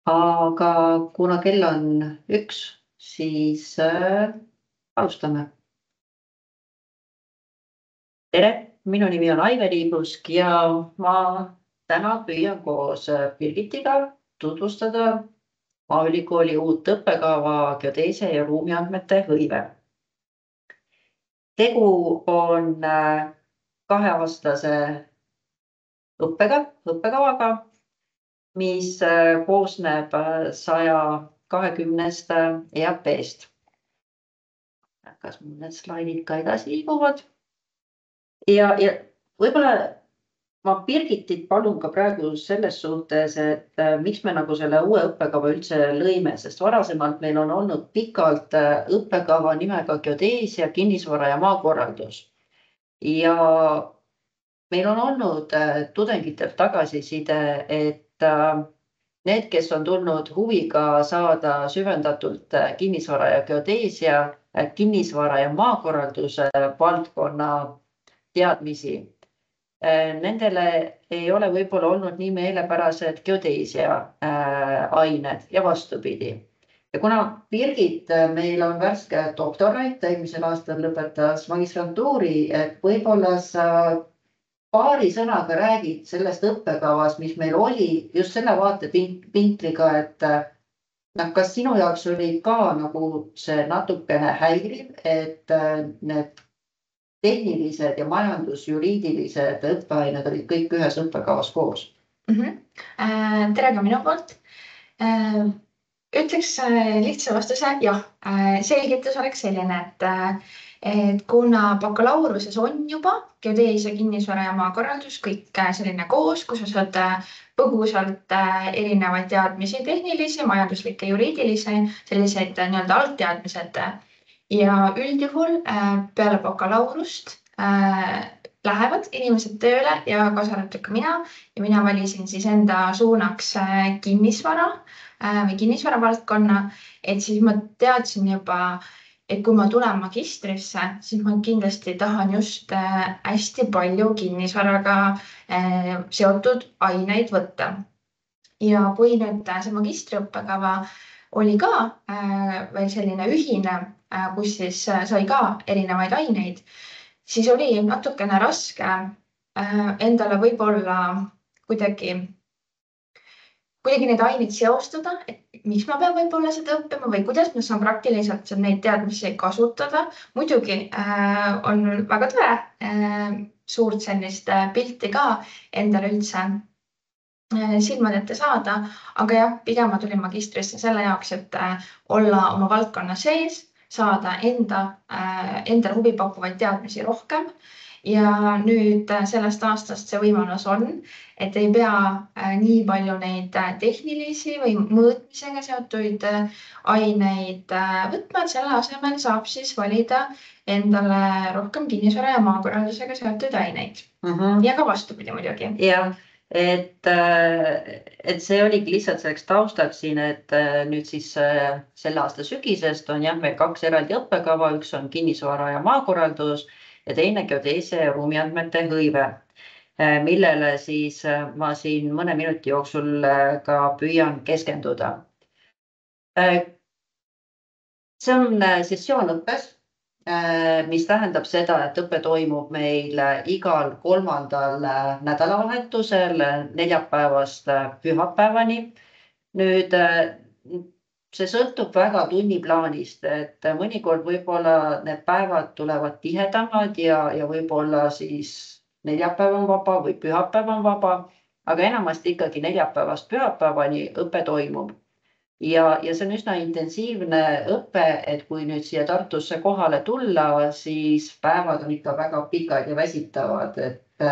Aga kuna kell on 1, siis alustame. Tere, minu nimi on Aive Liibusk ja ma täna püüan koos Birgitiga tutvustada Maaülikooli uut õppekava geodeesia ja ruumiandmete hõive. Tegu on 2-aastase õppekavaga, mis koosneb 120 EAP-st. Kas mul need slaidid ka edasi liiguvad? Ja võib-olla ma Birgitit palun ka praegu selles suhtes, et miks me nagu selle uue õppekava üldse lõime, sest varasemalt meil on olnud pikalt õppekava nimega geodeesia, kinnisvara ja maakorraldus. Ja meil on olnud tudengitelt tagasiside, et need, kes on tulnud huviga saada süvendatult kinnisvara ja geodeesia, kinnisvara ja maakorralduse valdkonna teadmisi, nendele ei ole võib-olla olnud nii meelepärased geodeesia ained ja vastupidi. Ja kuna Birgit meil on värske doktorant, eelmisel aastal lõpetas magistrantuuri, et võib-olla sa paari sõnaga räägid sellest õppekavast, mis meil oli just selle vaatevinkliga, et kas sinu jaoks oli ka nagu see natukene häiriv, et need tehnilised ja majandusjuriidilised õppeained olid kõik ühes õppekavas koos? Tere ka minu poolt. Ütleks lihtsa vastuse, jah, selgitus oleks selline, et kuna bakalaureuse on juba geodeesia, kinnisvara ja maakorraldus kõik selline koos, kus sa saad põgusalt erinevaid teadmisi, tehnilisi, majanduslikke, juriidilisi, selliseid nii-öelda algteadmised. Ja üldjuhul peale bakalaurust lähevad inimesed tööle ja kaasa arvatud ka mina. Ja mina valisin siis enda suunaks kinnisvara või kinnisvara valdkonna, et siis ma teadsin juba, et kui ma tulen magistrisse, siis ma kindlasti tahan just hästi palju kinnisvaraga seotud aineid võtta. Ja kui nüüd see magistriõppekava oli ka veel selline ühine, kus siis sai ka erinevaid aineid, siis oli natukene raske endale võib-olla kuidagi neid aineid seostada, et miks ma pean võib-olla seda õppima või kuidas ma saan praktiliselt neid teadmisi kasutada. Muidugi on väga tore suurt sellist pilti ka endale üldse silmad ette saada, aga jah, pigem ma tulin magistrisse selle jaoks, et olla oma valdkonna sees, saada enda huvi pakkuvaid teadmisi rohkem. Ja nüüd sellest aastast see võimalus on, et ei pea nii palju neid tehnilisi või mõõtmisega seotuid aineid võtma, et selle asemel saab siis valida endale rohkem kinnisvara ja maakorraldusega seotuid aineid. Ja ka vastupidi muidugi. Jah, et see oligi lihtsalt selleks taustaks siin, et nüüd siis selle aasta sügisest on meil 2 eraldi õppekava, üks on kinnisvara ja maakorraldus ja teine geodeesia ja ruumiandmete hõive, millele siis ma siin mõne minuti jooksul ka püüan keskenduda. See on sessioonõppes, mis tähendab seda, et õpe toimub meil igal 3. nädalavahetusel neljapäevast pühapäevani. Nüüd see sõltub väga tunniplaanist, et mõnikord võib-olla need päevad tulevad tihedamad ja võib-olla siis neljapäev on vaba või pühapäev on vaba, aga enamasti ikkagi neljapäevast pühapäevani õpe toimub. Ja see on üsna intensiivne õpe, et kui nüüd siia Tartusse kohale tulla, siis päevad on ikka väga pikad ja väsitavad, et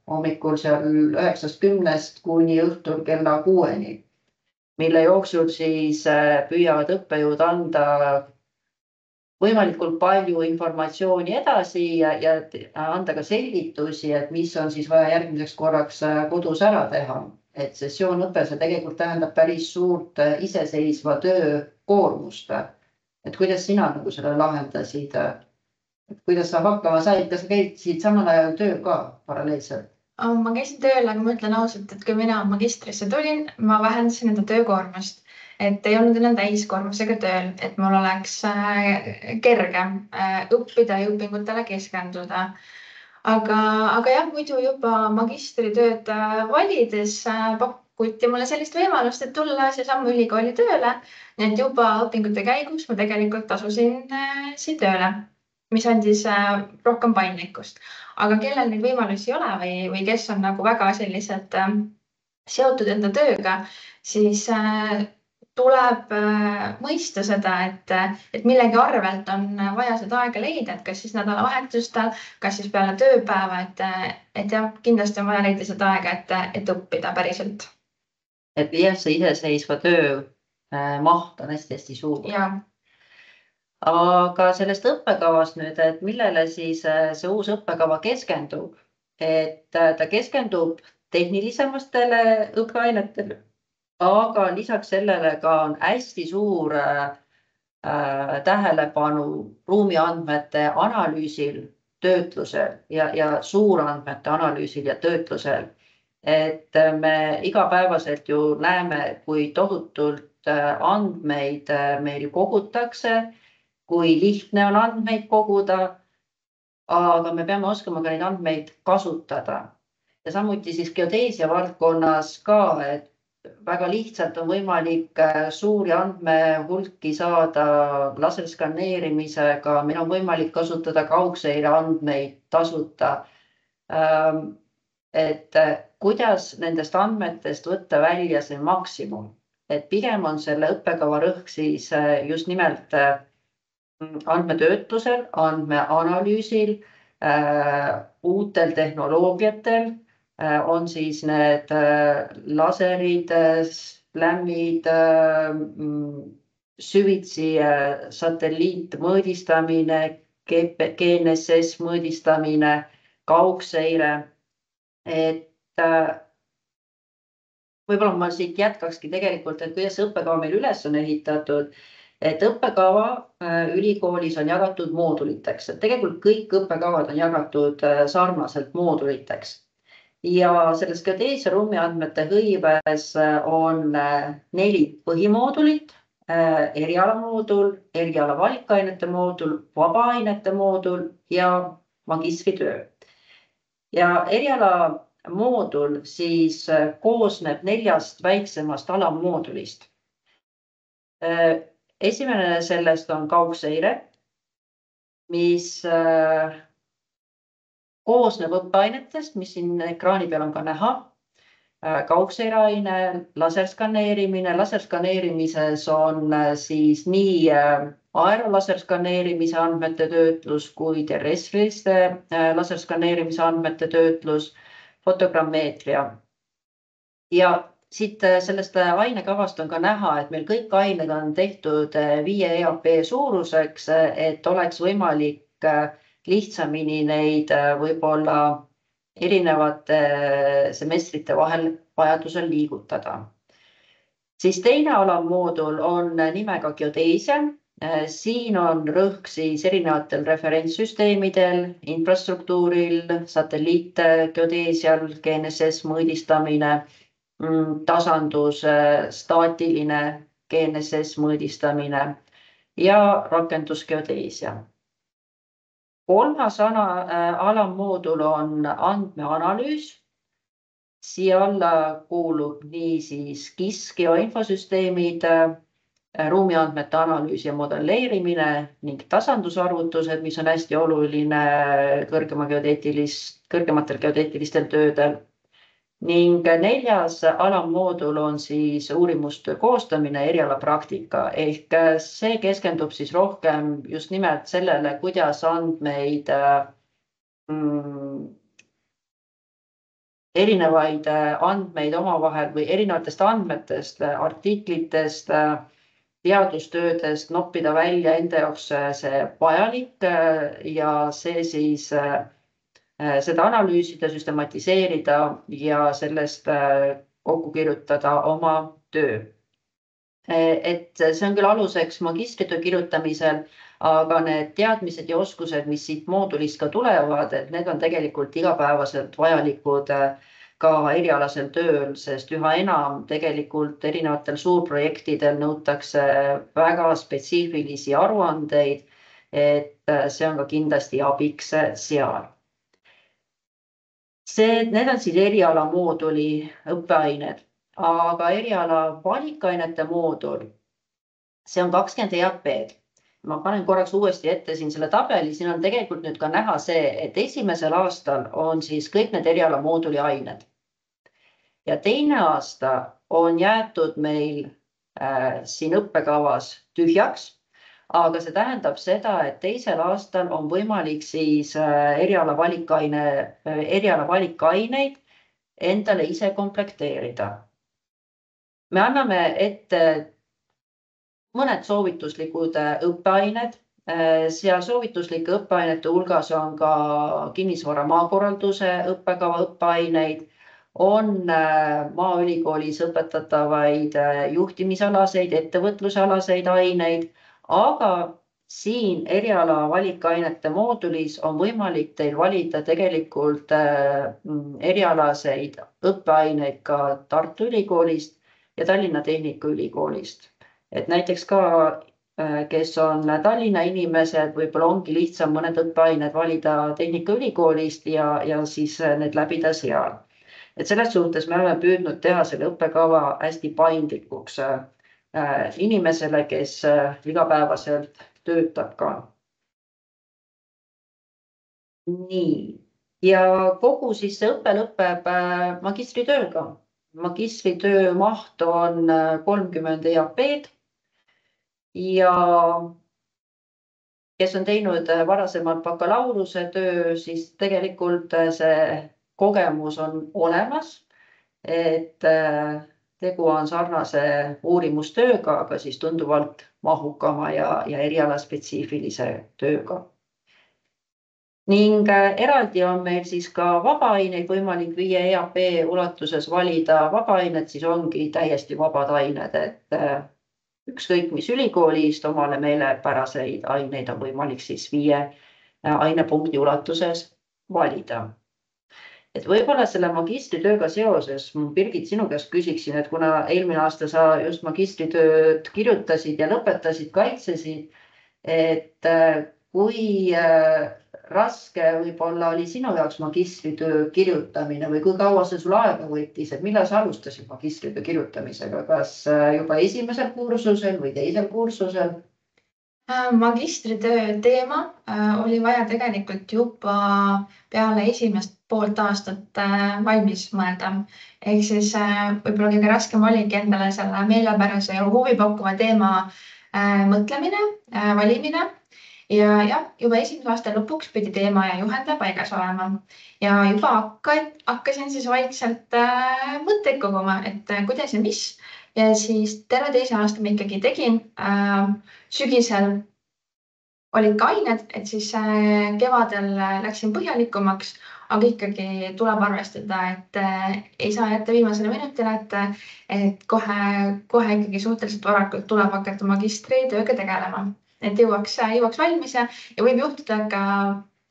hommikul seal 9-10 kuni õhtul kella 6-ni. Mille jooksul siis püüavad õppejõud anda võimalikult palju informatsiooni edasi ja anda ka selgitusi, et mis on siis vaja järgmiseks korraks kodus ära teha. Et sessioonõpe see tegelikult tähendab päris suurt iseseisva töö koormust. Et kuidas sina nagu selle lahendasid? Et kuidas sa hakkama said? Kas sa käid siit samal ajal töö ka paralleelselt? Ma käisin tööl, aga ma ütlen ausalt, et kui mina magistrisse tulin, ma vähendasin enda töökoormust, et ei olnud enam täiskoormusega tööl, et mul oleks kergem õppida ja õpingutele keskenduda. Aga jah, muidu juba magistritööd valides pakuti mulle sellist võimalust, et tulla seesama ülikooli tööle. Nii et juba õpingute käigus ma tegelikult tasusin siin tööle, mis andis rohkem paindlikkust. Aga kellel neid võimalusi ei ole või kes on nagu väga sellised seotud enda tööga, siis tuleb mõista seda, et millegi arvelt on vaja seda aega leida, et kas siis nädalavahetustel, kas siis peale tööpäeva, et jah, kindlasti on vaja leida seda aega, et õppida päriselt. Et jah, see iseseisva töö maht on hästi-hästi suur. Ja. Aga sellest õppekavast nüüd, et millele siis see uus õppekava keskendub, et ta keskendub tehnilisemastele õppeainetele, aga lisaks sellele ka on hästi suur tähelepanu ruumiandmete analüüsil, töötlusel ja suurandmete analüüsil ja töötlusel. Et me igapäevaselt ju näeme, kui tohutult andmeid meil kogutakse, kui lihtne on andmeid koguda, aga me peame oskama ka neid andmeid kasutada. Ja samuti siis geodeesia valdkonnas ka, et väga lihtsalt on võimalik suuri andmehulki saada laserskanneerimisega, meil on võimalik kasutada kaugseire andmeid tasuta. Et kuidas nendest andmetest võtta välja see maksimum, et pigem on selle õppekava rõhk siis just nimelt andmetöötlusel, andmeanalüüsil, uutel tehnoloogiatel, on siis need laserid, slämmid, süvitsi satelliitmõõdistamine, GNSS mõõdistamine, kaugseire. Et võib-olla ma siit jätkakski tegelikult, et kuidas õppekava meil üles on ehitatud, et õppekava ülikoolis on jagatud mooduliteks, et tegelikult kõik õppekavad on jagatud sarnaselt mooduliteks. Ja selles geodeesia ruumiandmete hõives on 4 põhimoodulit, erialamoodul, eriala valikainete moodul, vabaainete moodul ja magistritöö. Ja eriala moodul siis koosneb 4 väiksemast alammoodulist. Esimene sellest on kaugseire, mis koosneb õppeainetest, mis siin ekraani peal on ka näha. Kaugseireaine, laserskanneerimine. Laserskanneerimises on siis nii aerolaserskanneerimise andmete töötlus kui terrestriliste laserskanneerimise andmete töötlus, fotogrammeetria. Ja siit sellest ainekavast on ka näha, et meil kõik ained on tehtud 5 EAP suuruseks, et oleks võimalik lihtsamini neid võib-olla erinevate semestrite vahel vajadusel liigutada. Siis teine alammoodul on nimega geodeesia. Siin on rõhk siis erinevatel referentssüsteemidel, infrastruktuuril, satelliitgeodeesial, GNSS mõõdistamine, tasandus, staatiline GNSS mõõdistamine ja rakendusgeodeesia. Kolmas alammoodul on andmeanalüüs. Siia alla kuulub nii siis GIS geoinfosüsteemid, ruumiandmete analüüs ja modelleerimine ning tasandusarvutused, mis on hästi oluline kõrgematel geodeetilistel töödel. Ning 4. alammoodul on siis uurimustöö koostamine, erialapraktika, ehk see keskendub siis rohkem just nimelt sellele, kuidas andmeid, erinevaid andmeid omavahel või erinevatest andmetest, artiklitest, teadustöödest noppida välja enda jaoks see vajalik ja see siis seda analüüsida, süstematiseerida ja sellest kokku kirjutada oma töö. Et see on küll aluseks magistritöö kirjutamisel, aga need teadmised ja oskused, mis siit moodulist ka tulevad, et need on tegelikult igapäevaselt vajalikud ka erialasel tööl, sest üha enam tegelikult erinevatel suurprojektidel nõutakse väga spetsiifilisi aruandeid, et see on ka kindlasti abiks seal. Need on siis eriala mooduli õppeained, aga eriala valikainete moodul, see on 20 EAP-d. Ma panen korraks uuesti ette siin selle tabeli, siin on tegelikult nüüd ka näha see, et esimesel aastal on siis kõik need eriala mooduli ained. Ja teine aasta on jäetud meil siin õppekavas tühjaks, aga see tähendab seda, et teisel aastal on võimalik siis eriala valikaineid endale ise komplekteerida. Me anname ette mõned soovituslikud õppeained. Seal soovituslike õppeainete hulgas on ka kinnisvara maakorralduse õppekava õppeaineid, on Maaülikoolis õpetatavaid juhtimisalaseid, ettevõtlusalaseid aineid, aga siin eriala valikainete moodulis on võimalik teil valida tegelikult erialaseid õppeaineid ka Tartu Ülikoolist ja Tallinna Tehnikaülikoolist. Et näiteks ka, kes on Tallinna inimesed, võib-olla ongi lihtsam mõned õppeained valida Tehnikaülikoolist ja siis need läbida seal. Et selles suhtes me oleme püüdnud teha selle õppekava hästi paindlikuks inimesele, kes igapäevaselt töötab ka. Nii, ja kogu siis see õpe lõpeb magistritööga. Magistritöö maht on 30 EAP-d ja kes on teinud varasemalt bakalaureuse töö, siis tegelikult see kogemus on olemas, et tegu on sarnase uurimustööga, aga siis tunduvalt mahukama ja erialaspetsiifilise tööga. Ning eraldi on meil siis ka vabaaineid võimalik 5 EAP ulatuses valida. Vabaainet siis ongi täiesti vabad ained, et ükskõik mis ülikoolist omale meelepäraseid aineid on võimalik siis 5 ainepunkti ulatuses valida. Et võib-olla selle magistritööga seoses, Birgit, sinu käest küsiksin, et kuna eelmine aasta sa just magistritööd kirjutasid ja lõpetasid, kaitsesid, et kui raske võib-olla oli sinu jaoks magistritöö kirjutamine või kui kaua see sul aega võttis, et millal sa alustasid magistritöö kirjutamisega, kas juba esimesel kursusel või teisel kursusel? Magistritöö teema oli vaja tegelikult juba peale esimest poolt aastat valmis mõelda. Ehk siis võib-olla kõige raskem oligi endale selle meelepärase ja huvipakkuva teema mõtlemine, valimine. Ja juba esimese aasta lõpuks pidi teema ja juhendaja paigas olema. Ja juba hakkasin siis vaikselt mõtteid koguma, et kuidas ja mis. Ja siis terve teise aasta ma ikkagi tegin. Sügisel olid ka ained, et siis kevadel läksin põhjalikumaks, aga ikkagi tuleb arvestada, et ei saa jätta viimasele minutile, et kohe ikkagi suhteliselt varakult tuleb hakata magistritööga tegelema. Et jõuaks valmis ja võib juhtuda, ka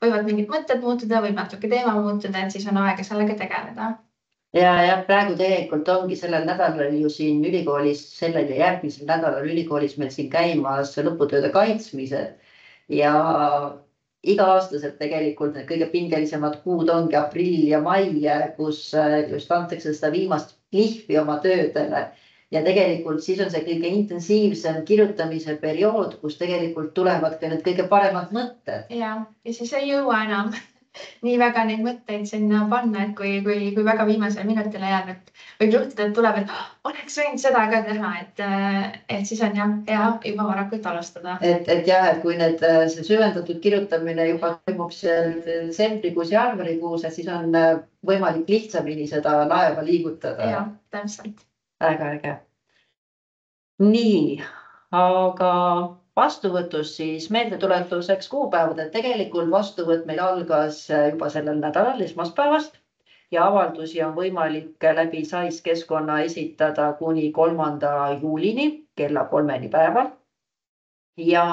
võivad mingid mõtted muutuda, võib natuke teema muutuda, et siis on aega sellega tegeleda. Ja praegu tegelikult ongi sellel nädalal ju siin ülikoolis, sellel ja järgmisel nädalal ülikoolis meil siin käimas lõputööde kaitsmised ja iga-aastaselt tegelikult need kõige pingelisemad kuud ongi aprill ja mai, kus just antakse seda viimast lihvi oma töödele ja tegelikult siis on see kõige intensiivsem kirjutamise periood, kus tegelikult tulevad ka need kõige paremad mõtted. Ja siis ei jõua enam nii väga neid mõtteid sinna panna, et kui väga viimasel minutile jääb, et võib juhtuda, et tuleb, et oleks võinud seda ka teha, et siis on hea juba varakult alustada. Et kui see süvendatud kirjutamine juba toimub detsembrikuus ja jaanuarikuus, et siis on võimalik lihtsamini seda laeva liigutada. Ja, täpselt. Väga äge. Nii, aga vastuvõtus siis meeldetuletuseks kuupäevadel. Tegelikult vastuvõtt meil algas juba sellel nädalal esmaspäevast ja avaldusi on võimalik läbi SAIS keskkonna esitada kuni 3. juulini kella 3 päeval. Ja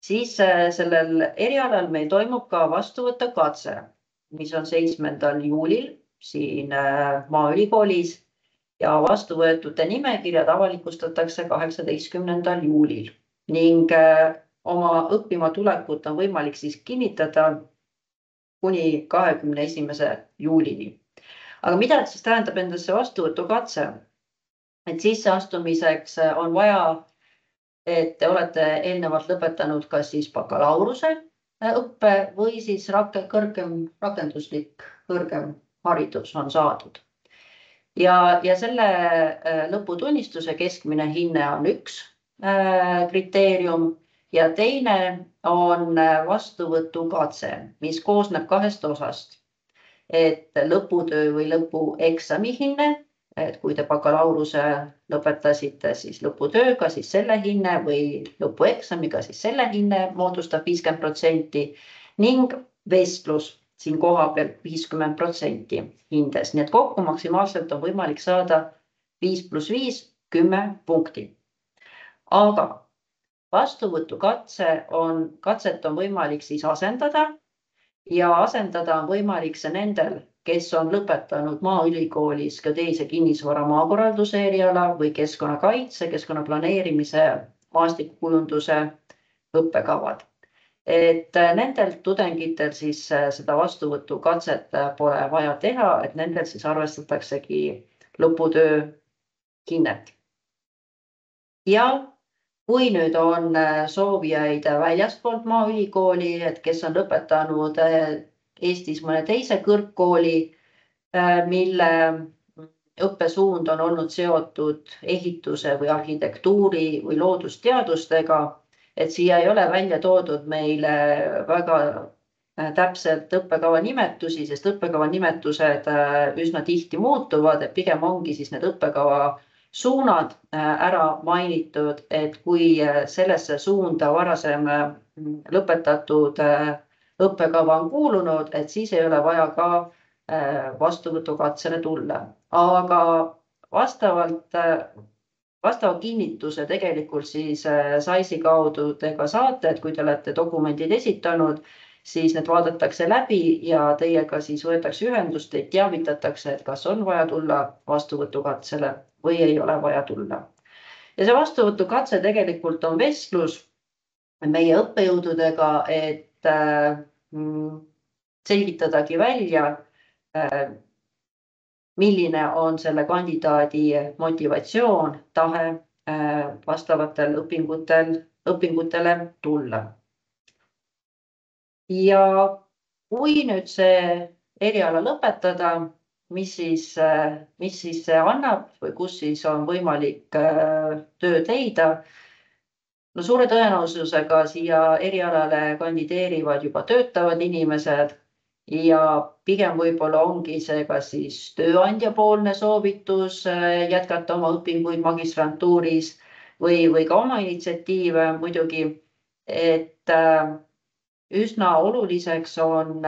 siis sellel erialal meil toimub ka vastuvõtukatse, mis on 7. juulil siin Maaülikoolis ja vastuvõetute nimekirjad avalikustatakse 18. juulil ning oma õppima tulekut on võimalik siis kinnitada kuni 21. juulini. Aga mida siis tähendab endasse vastuvõtukatse? Et sisseastumiseks on vaja, et te olete eelnevalt lõpetanud kas siis bakalaureuse õppe või siis rakenduslik kõrgem haridus on saadud. Ja selle lõputunnistuse keskmine hinne on üks kriteerium ja teine on vastuvõtukatse, mis koosneb 2 osast. Et lõputöö või lõpueksami hinne, et kui te bakalaureuse lõpetasite siis lõputööga, siis selle hinne või lõpueksamiga, siis selle hinne moodustab 50% ning vestlus siin koha peal 50% hindes. Nii et kokku maksimaalselt on võimalik saada 5 + 5, 10 punkti. Aga vastuvõtukatset on võimalik siis asendada ja asendada on võimalik see nendel, kes on lõpetanud Maaülikoolis geodeesia kinnisvara maakorralduse eriala või keskkonnakaitse, keskkonnaplaneerimise, maastikukujunduse õppekavad. Et nendel tudengitel siis seda vastuvõtukatset pole vaja teha, et nendel siis arvestataksegi lõputöö hinnet. Ja kui nüüd on soovijaid väljastpoolt Maaülikooli, et kes on lõpetanud Eestis mõne teise kõrgkooli, mille õppesuund on olnud seotud ehituse või arhitektuuri või loodusteadustega, et siia ei ole välja toodud meile väga täpselt õppekava nimetusi, sest õppekava nimetused üsna tihti muutuvad, et pigem ongi siis need õppekava suunad ära mainitud, et kui sellesse suunda varasem lõpetatud õppekava on kuulunud, et siis ei ole vaja ka vastuvõtukatsele tulla. Aga vastava kinnituse tegelikult siis SAIS-i kaudu te ka saate, et kui te olete dokumendid esitanud, siis need vaadatakse läbi ja teiega siis võetakse ühendust, teid teavitatakse, et kas on vaja tulla vastuvõtukatsele või ei ole vaja tulla. Ja see vastuvõtukatse tegelikult on vestlus meie õppejõududega, et selgitadagi välja, milline on selle kandidaadi motivatsioon, tahe vastavatel õpingutele tulla. Ja kui nüüd see eriala lõpetada, mis siis see annab või kus siis on võimalik tööd leida? No suure tõenäosusega siia erialale kandideerivad juba töötavad inimesed ja pigem võib-olla ongi see ka siis tööandja poolne soovitus jätkata oma õpinguid magistrantuuris või ka oma initsiatiive muidugi, et üsna oluliseks on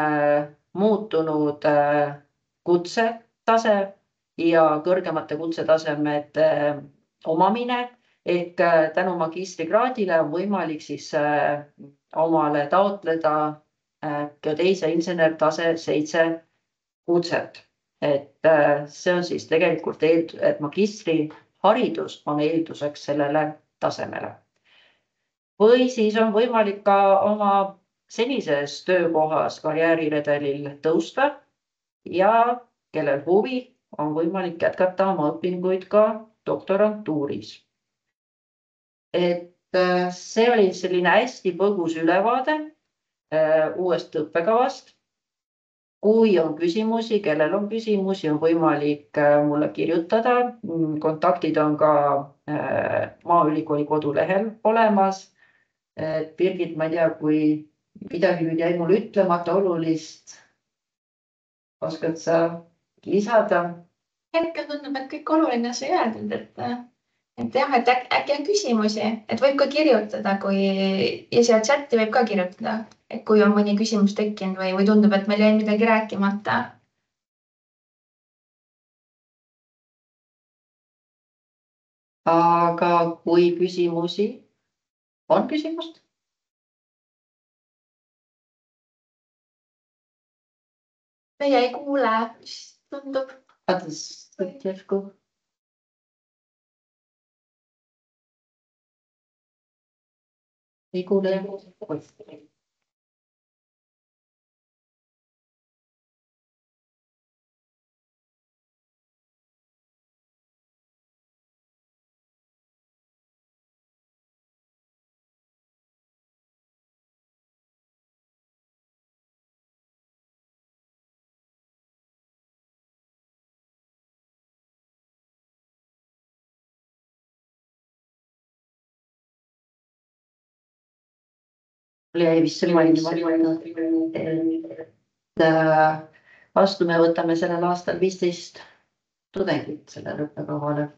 muutunud kutsetase ja kõrgemate kutsetasemete omamine, ehk tänu magistrikraadile on võimalik siis omale taotleda geodeesia insener tase 7 kutset. Et see on siis tegelikult et magistriharidus on eelduseks sellele tasemele. Või siis on võimalik ka oma senises töökohas karjääriredelil tõusta ja kellel huvi, on võimalik jätkata oma õpinguid ka doktorantuuris. Et see oli selline hästi põgus ülevaade uuest õppekavast. Kui on küsimusi, kellel on küsimusi, on võimalik mulle kirjutada. Kontaktid on ka Maaülikooli kodulehel olemas. Birgit, ma ei tea, kui midagi nüüd jäi mul ütlemata olulist, oskad sa lisada? Hetkel tundub, et kõik oluline sai öeldud, et jah, et äkki on küsimusi, et võib ka kirjutada, ja siia chati võib ka kirjutada, et kui on mõni küsimus tekkinud või tundub, et meil jäi midagi rääkimata. Aga kui küsimusi, on küsimust? meie ei kuule, mis tundub. järsku. Ei kuule. Mul jäi vist see mainimata, et vastu me võtame sellel aastal 15 tudengit sellele õppekavale.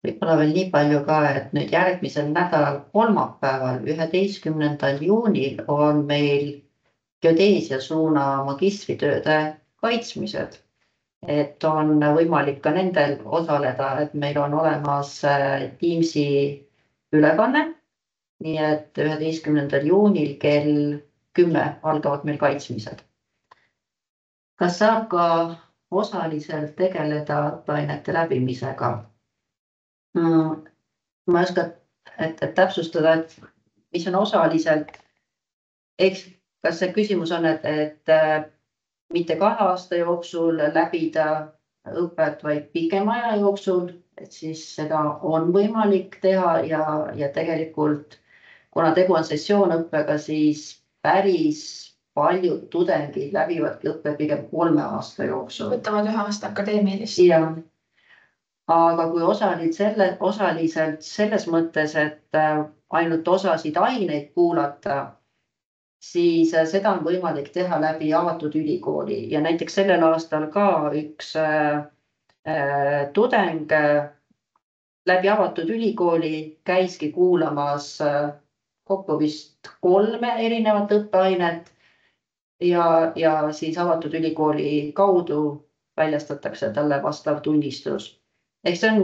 Võib-olla veel nii palju ka, et nüüd järgmisel nädalal kolmapäeval, 11. juunil on meil geodeesia suuna magistritööde kaitsmised. Et on võimalik ka nendel osaleda, et meil on olemas Teamsi ülekanne. Nii et 11. juunil kell 10 algavad meil kaitsmised. Kas saab ka osaliselt tegeleda õppeainete läbimisega? Ma ei oska täpsustada, et mis on osaliselt, kas see küsimus on, et mitte 2 aasta jooksul läbida õpet, vaid pikema aja jooksul, et siis seda on võimalik teha ja tegelikult, kuna tegu on sessioonõppega, siis päris paljud tudengid läbivadki õppe pigem 3 aasta jooksul. Võtavad 1 aasta akadeemilist. Ja. Aga kui osaliselt selles mõttes, et ainult osasid aineid kuulata, siis seda on võimalik teha läbi avatud ülikooli ja näiteks sellel aastal ka üks tudeng läbi avatud ülikooli käiski kuulamas kokku vist 3 erinevat õppeainet ja siis avatud ülikooli kaudu väljastatakse talle vastav tunnistus. Ehk see on,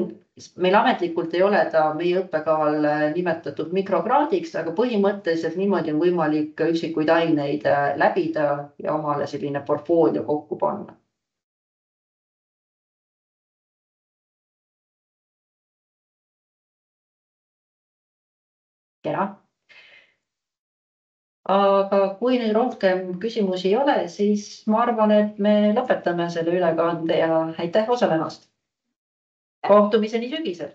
meil ametlikult ei ole ta meie õppekaval nimetatud mikrokraadiks, aga põhimõtteliselt niimoodi on võimalik üksikuid aineid läbida ja omale selline portfoolio kokku panna. Kena. Aga kui nüüd rohkem küsimusi ei ole, siis ma arvan, et me lõpetame selle ülekande ja aitäh osalemast. Kohtumiseni sügisel.